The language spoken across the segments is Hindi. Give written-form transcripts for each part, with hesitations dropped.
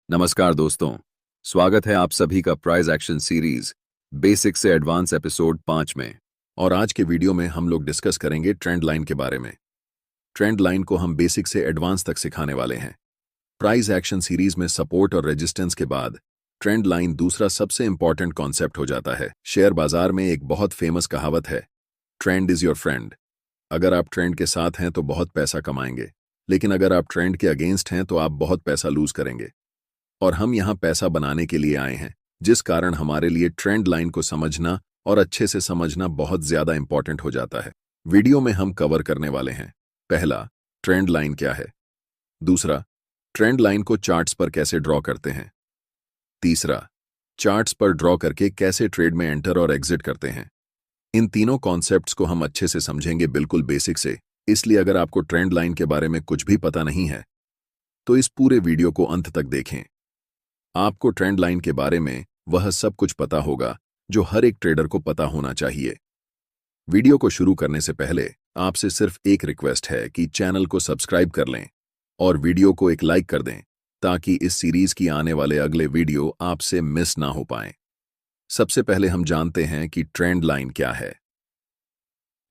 नमस्कार दोस्तों। स्वागत है आप सभी का प्राइस एक्शन सीरीज बेसिक से एडवांस एपिसोड 5 में। और आज के वीडियो में हम लोग डिस्कस करेंगे ट्रेंड लाइन के बारे में। ट्रेंड लाइन को हम बेसिक से एडवांस तक सिखाने वाले हैं। प्राइस एक्शन सीरीज में सपोर्ट और रेजिस्टेंस के बाद ट्रेंड लाइन दूसरा सबसे इंपॉर्टेंट कॉन्सेप्ट हो जाता है। शेयर बाजार में एक बहुत फेमस कहावत है, ट्रेंड इज योर फ्रेंड। अगर आप ट्रेंड के साथ हैं तो बहुत पैसा कमाएंगे, लेकिन अगर आप ट्रेंड के अगेंस्ट हैं तो आप बहुत पैसा लूज करेंगे। और हम यहां पैसा बनाने के लिए आए हैं, जिस कारण हमारे लिए ट्रेंड लाइन को समझना और अच्छे से समझना बहुत ज्यादा इंपॉर्टेंट हो जाता है। वीडियो में हम कवर करने वाले हैं, पहला, ट्रेंड लाइन क्या है। दूसरा, ट्रेंड लाइन को चार्ट्स पर कैसे ड्रॉ करते हैं। तीसरा, चार्ट्स पर ड्रॉ करके कैसे ट्रेड में एंटर और एग्जिट करते हैं। इन तीनों कॉन्सेप्ट्स को हम अच्छे से समझेंगे, बिल्कुल बेसिक से। इसलिए अगर आपको ट्रेंड लाइन के बारे में कुछ भी पता नहीं है तो इस पूरे वीडियो को अंत तक देखें। आपको ट्रेंड लाइन के बारे में वह सब कुछ पता होगा जो हर एक ट्रेडर को पता होना चाहिए। वीडियो को शुरू करने से पहले आपसे सिर्फ एक रिक्वेस्ट है कि चैनल को सब्सक्राइब कर लें और वीडियो को एक लाइक कर दें, ताकि इस सीरीज की आने वाले अगले वीडियो आपसे मिस ना हो पाएं। सबसे पहले हम जानते हैं कि ट्रेंड लाइन क्या है।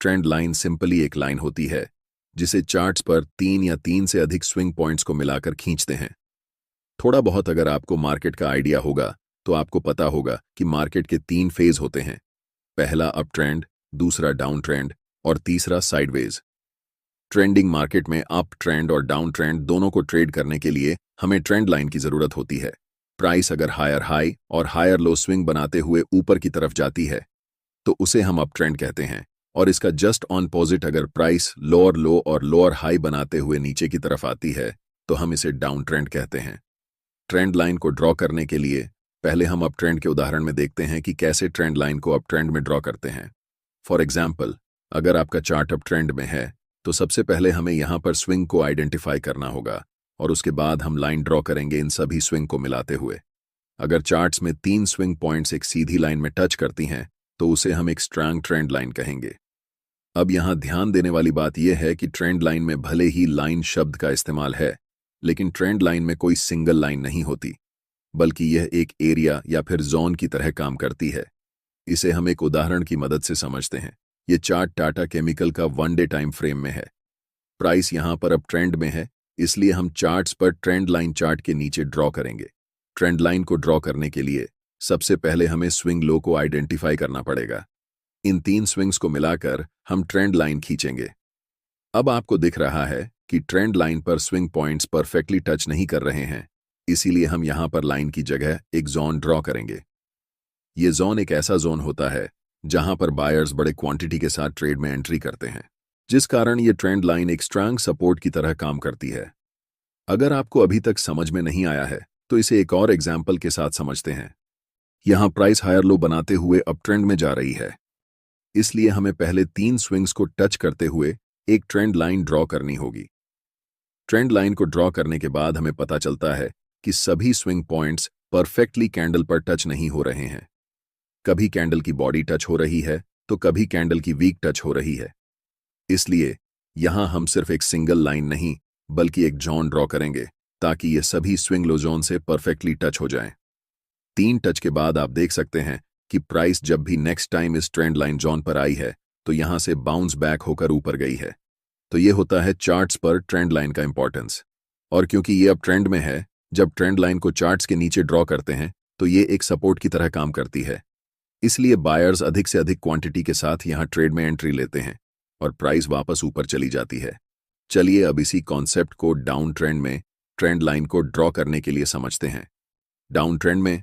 ट्रेंड लाइन सिंपली एक लाइन होती है जिसे चार्ट्स पर 3 या 3 से अधिक स्विंग पॉइंट्स को मिलाकर खींचते हैं। थोड़ा बहुत अगर आपको मार्केट का आइडिया होगा तो आपको पता होगा कि मार्केट के 3 फेज होते हैं, पहला अप ट्रेंड, दूसरा डाउन ट्रेंड और तीसरा साइडवेज। ट्रेंडिंग मार्केट में अप ट्रेंड और डाउन ट्रेंड दोनों को ट्रेड करने के लिए हमें ट्रेंड लाइन की जरूरत होती है। प्राइस अगर हायर हाई और हायर लो स्विंग बनाते हुए ऊपर की तरफ जाती है तो उसे हम अप ट्रेंड कहते हैं, और इसका जस्ट ऑपोजिट अगर प्राइस लोअर लो और लोअर हाई बनाते हुए नीचे की तरफ आती है तो हम इसे डाउन ट्रेंड कहते हैं। ट्रेंड लाइन को ड्रॉ करने के लिए पहले हम अप ट्रेंड के उदाहरण में देखते हैं कि कैसे ट्रेंड लाइन को अप ट्रेंड में ड्रॉ करते हैं। फॉर एग्जाम्पल, अगर आपका चार्ट अप ट्रेंड में है तो सबसे पहले हमें यहां पर स्विंग को आइडेंटिफाई करना होगा और उसके बाद हम लाइन ड्रॉ करेंगे इन सभी स्विंग को मिलाते हुए। अगर चार्ट्स में 3 स्विंग पॉइंट्स एक सीधी लाइन में टच करती हैं तो उसे हम एक स्ट्रांग ट्रेंड लाइन कहेंगे। अब यहां ध्यान देने वाली बात यह है कि ट्रेंड लाइन में भले ही लाइन शब्द का इस्तेमाल है, लेकिन ट्रेंड लाइन में कोई सिंगल लाइन नहीं होती, बल्कि यह एक एरिया या फिर जोन की तरह काम करती है। इसे हम एक उदाहरण की मदद से समझते हैं। यह चार्ट टाटा केमिकल का 1 डे टाइम फ्रेम में है। प्राइस यहां पर अब ट्रेंड में है, इसलिए हम चार्ट्स पर ट्रेंड लाइन चार्ट के नीचे ड्रॉ करेंगे। ट्रेंड लाइन को ड्रॉ करने के लिए सबसे पहले हमें स्विंग लो को आइडेंटिफाई करना पड़ेगा। इन 3 स्विंग्स को मिलाकर हम ट्रेंड लाइन खींचेंगे। अब आपको दिख रहा है कि ट्रेंड लाइन पर स्विंग पॉइंट्स परफेक्टली टच नहीं कर रहे हैं, इसीलिए हम यहां पर लाइन की जगह एक जोन ड्रॉ करेंगे। यह जोन एक ऐसा जोन होता है जहां पर बायर्स बड़े क्वांटिटी के साथ ट्रेड में एंट्री करते हैं, जिस कारण यह ट्रेंड लाइन एक स्ट्रांग सपोर्ट की तरह काम करती है। अगर आपको अभी तक समझ में नहीं आया है तो इसे एक और एग्जाम्पल के साथ समझते हैं। यहां प्राइस हायर लो बनाते हुए अप ट्रेंड में जा रही है, इसलिए हमें पहले 3 स्विंग्स को टच करते हुए एक ट्रेंड लाइन ड्रॉ करनी होगी। ट्रेंड लाइन को ड्रॉ करने के बाद हमें पता चलता है कि सभी स्विंग पॉइंट्स परफेक्टली कैंडल पर टच नहीं हो रहे हैं। कभी कैंडल की बॉडी टच हो रही है तो कभी कैंडल की वीक टच हो रही है। इसलिए यहां हम सिर्फ एक सिंगल लाइन नहीं बल्कि एक जोन ड्रॉ करेंगे, ताकि ये सभी स्विंग लो जोन से परफेक्टली टच हो जाएं। 3 टच के बाद आप देख सकते हैं कि प्राइस जब भी नेक्स्ट टाइम इस ट्रेंड लाइन जोन पर आई है तो यहां से बाउंस बैक होकर ऊपर गई है। तो ये होता है चार्ट्स पर ट्रेंड लाइन का इंपॉर्टेंस। और क्योंकि ये अब ट्रेंड में है, जब ट्रेंड लाइन को चार्ट्स के नीचे ड्रॉ करते हैं तो ये एक सपोर्ट की तरह काम करती है। इसलिए बायर्स अधिक से अधिक क्वांटिटी के साथ यहां ट्रेड में एंट्री लेते हैं और प्राइस वापस ऊपर चली जाती है। चलिए अब इसी कॉन्सेप्ट को डाउन ट्रेंड में ट्रेंड लाइन को ड्रॉ करने के लिए समझते हैं। डाउन ट्रेंड में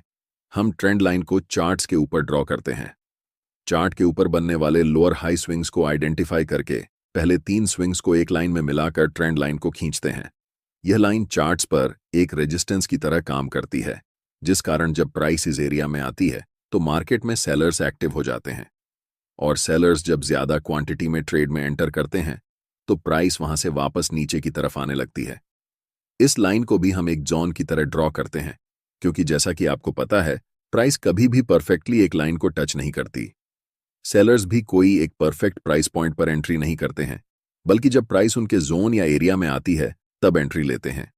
हम ट्रेंड लाइन को चार्ट्स के ऊपर ड्रॉ करते हैं। चार्ट के ऊपर बनने वाले लोअर हाई स्विंग्स को आइडेंटिफाई करके पहले 3 स्विंग्स को एक लाइन में मिलाकर ट्रेंड लाइन को खींचते हैं। यह लाइन चार्ट्स पर एक रेजिस्टेंस की तरह काम करती है, जिस कारण जब प्राइस इस एरिया में आती है तो मार्केट में सेलर्स एक्टिव हो जाते हैं, और सेलर्स जब ज्यादा क्वांटिटी में ट्रेड में एंटर करते हैं तो प्राइस वहां से वापस नीचे की तरफ आने लगती है। इस लाइन को भी हम एक जोन की तरह ड्रॉ करते हैं, क्योंकि जैसा कि आपको पता है प्राइस कभी भी परफेक्टली एक लाइन को टच नहीं करती। सेलर्स भी कोई एक परफेक्ट प्राइस पॉइंट पर एंट्री नहीं करते हैं, बल्कि जब प्राइस उनके जोन या एरिया में आती है तब एंट्री लेते हैं।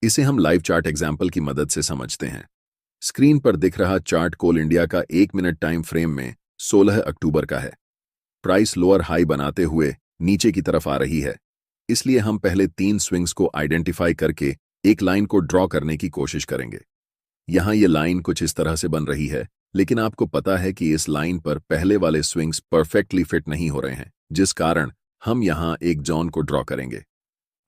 इसे हम लाइव चार्ट एग्जाम्पल की मदद से समझते हैं। स्क्रीन पर दिख रहा चार्ट कोल इंडिया का 1 मिनट टाइम फ्रेम में 16 अक्टूबर का है। प्राइस लोअर हाई बनाते हुए नीचे की तरफ आ रही है, इसलिए हम पहले 3 स्विंग्स को आइडेंटिफाई करके एक लाइन को ड्रॉ करने की कोशिश करेंगे। यहां ये लाइन कुछ इस तरह से बन रही है, लेकिन आपको पता है कि इस लाइन पर पहले वाले स्विंग्स परफेक्टली फिट नहीं हो रहे हैं, जिस कारण हम यहां एक जोन को ड्रॉ करेंगे।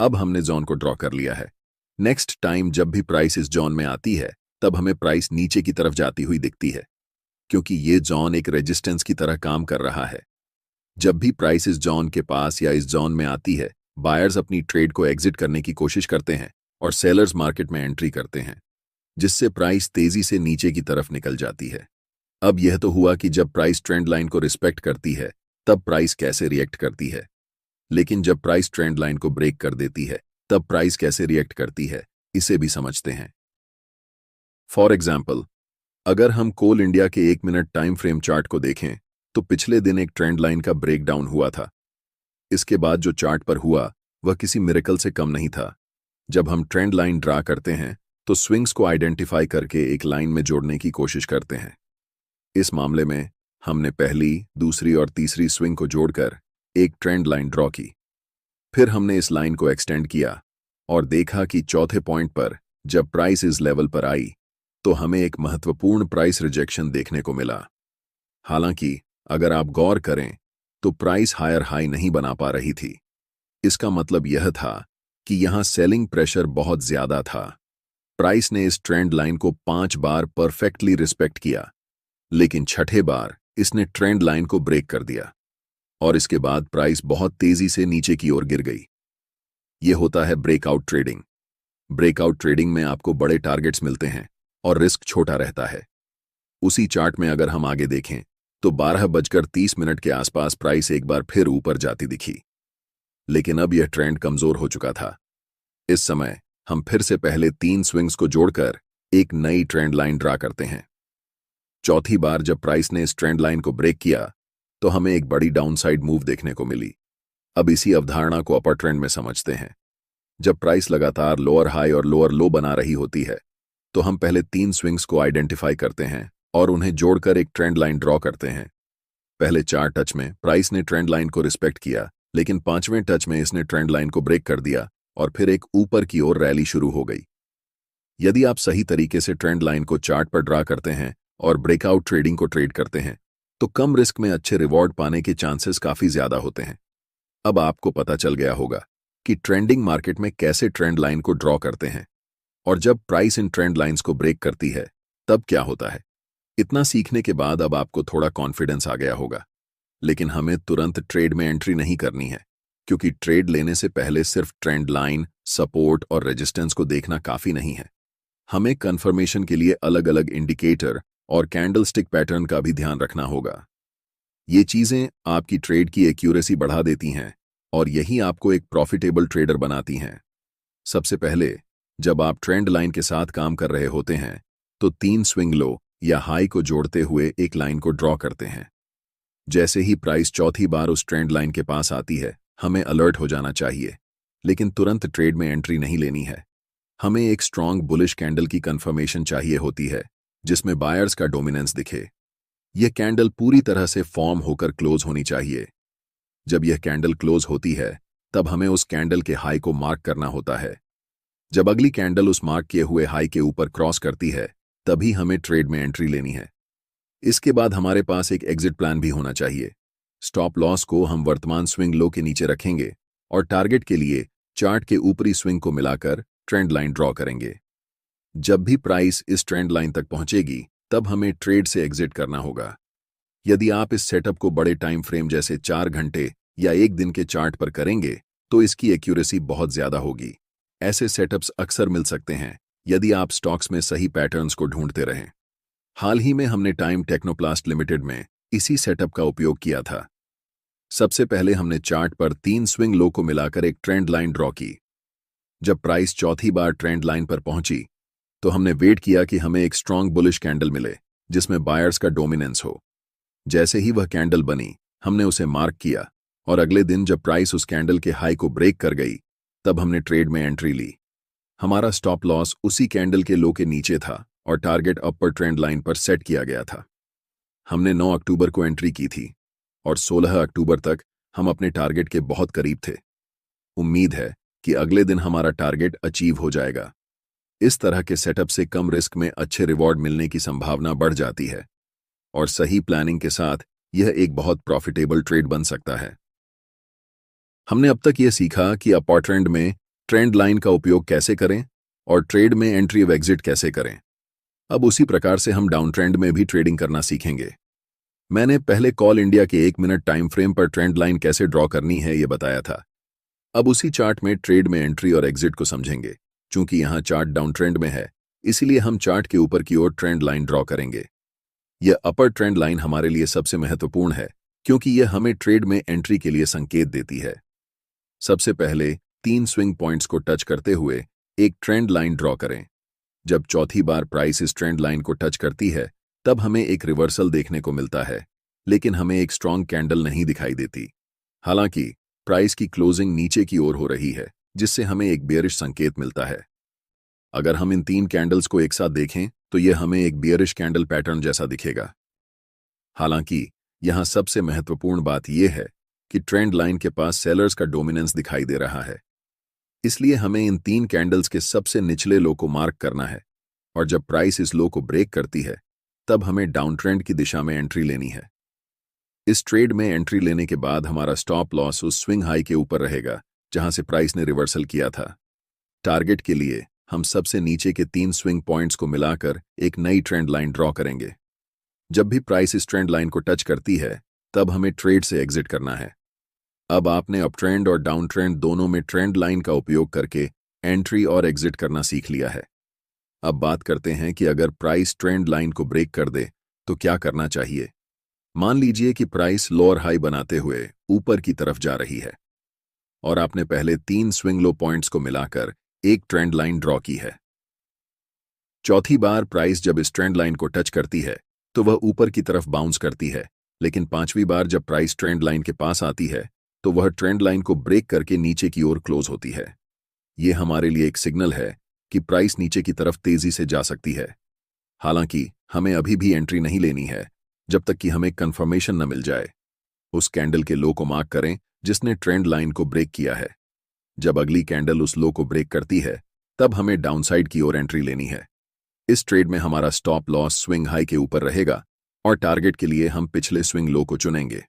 अब हमने जोन को ड्रॉ कर लिया है। नेक्स्ट टाइम जब भी प्राइस इस जोन में आती है, तब हमें प्राइस नीचे की तरफ जाती हुई दिखती है, क्योंकि ये जोन एक रेजिस्टेंस की तरह काम कर रहा है। जब भी प्राइस इस जोन के पास या इस जोन में आती है, बायर्स अपनी ट्रेड को एग्जिट करने की कोशिश करते हैं और सेलर्स मार्केट में एंट्री करते हैं, जिससे प्राइस तेजी से नीचे की तरफ निकल जाती है। अब यह तो हुआ कि जब प्राइस ट्रेंड लाइन को रिस्पेक्ट करती है, तब प्राइस कैसे रिएक्ट करती है। लेकिन जब प्राइस ट्रेंड लाइन को ब्रेक कर देती है, तब प्राइस कैसे रिएक्ट करती है, इसे भी समझते हैं। फॉर एग्जाम्पल, अगर हम कोल इंडिया के 1 मिनट टाइम फ्रेम चार्ट को देखें, तो पिछले दिन एक ट्रेंड लाइन का ब्रेकडाउन हुआ था। इसके बाद जो चार्ट पर हुआ वह किसी मिरेकल से कम नहीं था। जब हम ट्रेंड लाइन ड्रा करते हैं, तो स्विंग्स को आइडेंटिफाई करके एक लाइन में जोड़ने की कोशिश करते हैं। इस मामले में हमने पहली, दूसरी और तीसरी स्विंग को जोड़कर एक ट्रेंड लाइन ड्रॉ की। फिर हमने इस लाइन को एक्सटेंड किया और देखा कि चौथे पॉइंट पर जब प्राइस इस लेवल पर आई, तो हमें एक महत्वपूर्ण प्राइस रिजेक्शन देखने को मिला। हालांकि अगर आप गौर करें, तो प्राइस हायर हाई नहीं बना पा रही थी। इसका मतलब यह था कि यहां सेलिंग प्रेशर बहुत ज्यादा था। प्राइस ने इस ट्रेंड लाइन को 5 बार परफेक्टली रिस्पेक्ट किया, लेकिन छठे बार इसने ट्रेंड लाइन को ब्रेक कर दिया और इसके बाद प्राइस बहुत तेजी से नीचे की ओर गिर गई। यह होता है ब्रेकआउट ट्रेडिंग। ब्रेकआउट ट्रेडिंग में आपको बड़े टारगेट्स मिलते हैं और रिस्क छोटा रहता है। उसी चार्ट में अगर हम आगे देखें, तो 12:30 के आसपास प्राइस एक बार फिर ऊपर जाती दिखी, लेकिन अब यह ट्रेंड कमजोर हो चुका था। इस समय हम फिर से पहले 3 स्विंग्स को जोड़कर एक नई ट्रेंड लाइन ड्रा करते हैं। चौथी बार जब प्राइस ने इस ट्रेंड लाइन को ब्रेक किया, तो हमें एक बड़ी डाउनसाइड मूव देखने को मिली। अब इसी अवधारणा को अपर ट्रेंड में समझते हैं। जब प्राइस लगातार लोअर हाई और लोअर लो बना रही होती है, तो हम पहले 3 स्विंग्स को आइडेंटिफाई करते हैं और उन्हें जोड़कर एक ट्रेंड लाइन ड्रॉ करते हैं। पहले 4 टच में प्राइस ने ट्रेंड लाइन को रिस्पेक्ट किया, लेकिन 5वें टच में इसने ट्रेंड लाइन को ब्रेक कर दिया और फिर एक ऊपर की ओर रैली शुरू हो गई। यदि आप सही तरीके से ट्रेंड लाइन को चार्ट पर ड्रा करते हैं और ब्रेकआउट ट्रेडिंग को ट्रेड करते हैं, तो कम रिस्क में अच्छे रिवॉर्ड पाने के चांसेस काफी ज्यादा होते हैं। अब आपको पता चल गया होगा कि ट्रेंडिंग मार्केट में कैसे ट्रेंड लाइन को ड्रॉ करते हैं और जब प्राइस इन ट्रेंड लाइंस को ब्रेक करती है, तब क्या होता है। इतना सीखने के बाद अब आपको थोड़ा कॉन्फिडेंस आ गया होगा। लेकिन हमें तुरंत ट्रेड में एंट्री नहीं करनी है, क्योंकि ट्रेड लेने से पहले सिर्फ ट्रेंड लाइन, सपोर्ट और रेजिस्टेंस को देखना काफी नहीं है। हमें कंफर्मेशन के लिए अलग अलग इंडिकेटर और कैंडलस्टिक पैटर्न का भी ध्यान रखना होगा। ये चीजें आपकी ट्रेड की एक्यूरेसी बढ़ा देती हैं और यही आपको एक प्रॉफिटेबल ट्रेडर बनाती हैं। सबसे पहले, जब आप ट्रेंड लाइन के साथ काम कर रहे होते हैं, तो 3 स्विंग लो या हाई को जोड़ते हुए एक लाइन को ड्रॉ करते हैं। जैसे ही प्राइस चौथी बार उस ट्रेंड लाइन के पास आती है, हमें अलर्ट हो जाना चाहिए, लेकिन तुरंत ट्रेड में एंट्री नहीं लेनी है। हमें एक स्ट्रॉन्ग बुलिश कैंडल की कंफर्मेशन चाहिए होती है, जिसमें बायर्स का डोमिनेंस दिखे। यह कैंडल पूरी तरह से फॉर्म होकर क्लोज होनी चाहिए। जब यह कैंडल क्लोज होती है, तब हमें उस कैंडल के हाई को मार्क करना होता है। जब अगली कैंडल उस मार्क किए हुए हाई के ऊपर क्रॉस करती है, तभी हमें ट्रेड में एंट्री लेनी है। इसके बाद हमारे पास एक एग्जिट प्लान भी होना चाहिए। स्टॉप लॉस को हम वर्तमान स्विंग लो के नीचे रखेंगे और टारगेट के लिए चार्ट के ऊपरी स्विंग को मिलाकर ट्रेंड लाइन ड्रॉ करेंगे। जब भी प्राइस इस ट्रेंड लाइन तक पहुंचेगी, तब हमें ट्रेड से एग्जिट करना होगा। यदि आप इस सेटअप को बड़े टाइम फ्रेम जैसे 4 घंटे या 1 दिन के चार्ट पर करेंगे, तो इसकी एक्यूरेसी बहुत ज्यादा होगी। ऐसे सेटअप्स अक्सर मिल सकते हैं यदि आप स्टॉक्स में सही पैटर्न्स को ढूंढते रहें। हाल ही में हमने टाइम टेक्नोप्लास्ट लिमिटेड में इसी सेटअप का उपयोग किया था। सबसे पहले हमने चार्ट पर 3 स्विंग लो को मिलाकर एक ट्रेंड लाइन ड्रॉ की। जब प्राइस चौथी बार ट्रेंड लाइन पर पहुंची, तो हमने वेट किया कि हमें एक स्ट्रॉन्ग बुलिश कैंडल मिले, जिसमें बायर्स का डोमिनेंस हो। जैसे ही वह कैंडल बनी, हमने उसे मार्क किया और अगले दिन जब प्राइस उस कैंडल के हाई को ब्रेक कर गई, तब हमने ट्रेड में एंट्री ली। हमारा स्टॉप लॉस उसी कैंडल के लो के नीचे था और टारगेट अपर ट्रेंड लाइन पर सेट किया गया था। हमने 9 अक्टूबर को एंट्री की थी और 16 अक्टूबर तक हम अपने टारगेट के बहुत करीब थे। उम्मीद है कि अगले दिन हमारा टारगेट अचीव हो जाएगा। इस तरह के सेटअप से कम रिस्क में अच्छे रिवॉर्ड मिलने की संभावना बढ़ जाती है और सही प्लानिंग के साथ यह एक बहुत प्रॉफिटेबल ट्रेड बन सकता है। हमने अब तक यह सीखा कि अपर ट्रेंड में ट्रेंड लाइन का उपयोग कैसे करें और ट्रेड में एंट्री और एग्जिट कैसे करें। अब उसी प्रकार से हम डाउन ट्रेंड में भी ट्रेडिंग करना सीखेंगे। मैंने पहले कॉल इंडिया के 1 मिनट टाइम फ्रेम पर ट्रेंड लाइन कैसे ड्रॉ करनी है यह बताया था। अब उसी चार्ट में ट्रेड में एंट्री और एग्जिट को समझेंगे। चूंकि यहां चार्ट डाउन ट्रेंड में है, इसलिए हम चार्ट के ऊपर की ओर ट्रेंड लाइन ड्रॉ करेंगे। यह अपर ट्रेंड लाइन हमारे लिए सबसे महत्वपूर्ण है क्योंकि यह हमें ट्रेड में एंट्री के लिए संकेत देती है। सबसे पहले 3 स्विंग पॉइंट्स को टच करते हुए एक ट्रेंड लाइन ड्रॉ करें। जब चौथी बार प्राइस इस ट्रेंड लाइन को टच करती है, तब हमें एक रिवर्सल देखने को मिलता है, लेकिन हमें एक स्ट्रॉन्ग कैंडल नहीं दिखाई देती। हालांकि प्राइस की क्लोजिंग नीचे की ओर हो रही है, जिससे हमें एक बेयरिश संकेत मिलता है। अगर हम इन 3 कैंडल्स को एक साथ देखें तो यह हमें एक बेयरिश कैंडल पैटर्न जैसा दिखेगा। हालांकि यहां सबसे महत्वपूर्ण बात यह है कि ट्रेंड लाइन के पास सेलर्स का डोमिनेंस दिखाई दे रहा है, इसलिए हमें इन 3 कैंडल्स के सबसे निचले लो को मार्क करना है और जब प्राइस इस लो को ब्रेक करती है, तब हमें डाउन ट्रेंड की दिशा में एंट्री लेनी है। इस ट्रेड में एंट्री लेने के बाद हमारा स्टॉप लॉस उस स्विंग हाई के ऊपर रहेगा जहां से प्राइस ने रिवर्सल किया था। टारगेट के लिए हम सबसे नीचे के 3 स्विंग पॉइंट्स को मिलाकर एक नई ट्रेंड लाइन ड्रॉ करेंगे। जब भी प्राइस इस ट्रेंड लाइन को टच करती है, तब हमें ट्रेड से एग्जिट करना है। अब आपने अप ट्रेंड और डाउन ट्रेंड दोनों में ट्रेंड लाइन का उपयोग करके एंट्री और एग्जिट करना सीख लिया है। अब बात करते हैं कि अगर प्राइस ट्रेंड लाइन को ब्रेक कर दे तो क्या करना चाहिए। मान लीजिए कि प्राइस लोअर हाई बनाते हुए ऊपर की तरफ जा रही है और आपने पहले 3 स्विंग लो पॉइंट्स को मिलाकर एक ट्रेंड लाइन ड्रॉ की है। चौथी बार प्राइस जब इस ट्रेंड लाइन को टच करती है तो वह ऊपर की तरफ बाउंस करती है, लेकिन 5वीं बार जब प्राइस ट्रेंड लाइन के पास आती है तो वह ट्रेंड लाइन को ब्रेक करके नीचे की ओर क्लोज होती है। यह हमारे लिए एक सिग्नल है कि प्राइस नीचे की तरफ तेजी से जा सकती है। हालांकि हमें अभी भी एंट्री नहीं लेनी है जब तक कि हमें कंफर्मेशन न मिल जाए। उस कैंडल के लो को मार्क करें जिसने ट्रेंड लाइन को ब्रेक किया है। जब अगली कैंडल उस लो को ब्रेक करती है, तब हमें डाउनसाइड की ओर एंट्री लेनी है। इस ट्रेड में हमारा स्टॉप लॉस स्विंग हाई के ऊपर रहेगा और टारगेट के लिए हम पिछले स्विंग लो को चुनेंगे।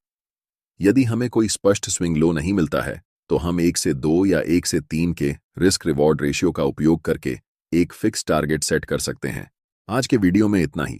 यदि हमें कोई स्पष्ट स्विंग लो नहीं मिलता है तो हम 1 से 2 या 1 से 3 के रिस्क रिवॉर्ड रेशियो का उपयोग करके एक फिक्स टारगेट सेट कर सकते हैं। आज के वीडियो में इतना ही।